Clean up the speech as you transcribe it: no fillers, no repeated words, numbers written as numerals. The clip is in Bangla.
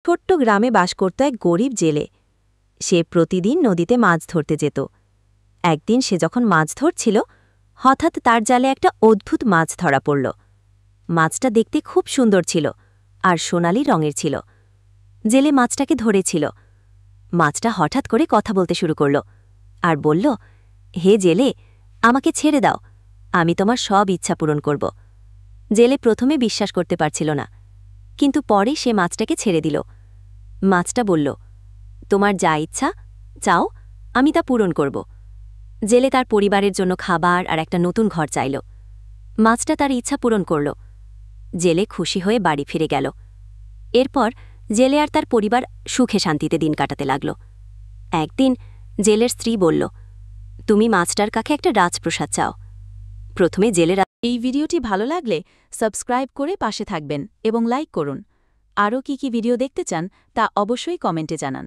ছোট্ট গ্রামে বাস করত এক গরিব জেলে। সে প্রতিদিন নদীতে মাছ ধরতে যেত। একদিন সে যখন মাছ ধরছিল, হঠাৎ তার জালে একটা অদ্ভুত মাছ ধরা পড়ল। মাছটা দেখতে খুব সুন্দর ছিল আর সোনালি রঙের ছিল। জেলে মাছটাকে ধরেছিল। মাছটা হঠাৎ করে কথা বলতে শুরু করল আর বলল, হে জেলে, আমাকে ছেড়ে দাও, আমি তোমার সব ইচ্ছা পূরণ করব। জেলে প্রথমে বিশ্বাস করতে পারছিল না, কিন্তু পরে সে মাছটাকে ছেড়ে দিল। মাছটা বলল, তোমার যা ইচ্ছা চাও, আমি তা পূরণ করব। জেলে তার পরিবারের জন্য খাবার আর একটা নতুন ঘর চাইল। মাছটা তার ইচ্ছা পূরণ করল। জেলে খুশি হয়ে বাড়ি ফিরে গেল। এরপর জেলে আর তার পরিবার সুখে শান্তিতে দিন কাটাতে লাগল। একদিন জেলের স্ত্রী বলল, তুমি মাছটার কাছে একটা রাজপ্রসাদ চাও। প্রথমে জেলের এই ভিডিওটি ভালো লাগলে সাবস্ক্রাইব করে পাশে থাকবেন এবং লাইক করুন। আরও কি ভিডিও দেখতে চান তা অবশ্যই কমেন্টে জানান।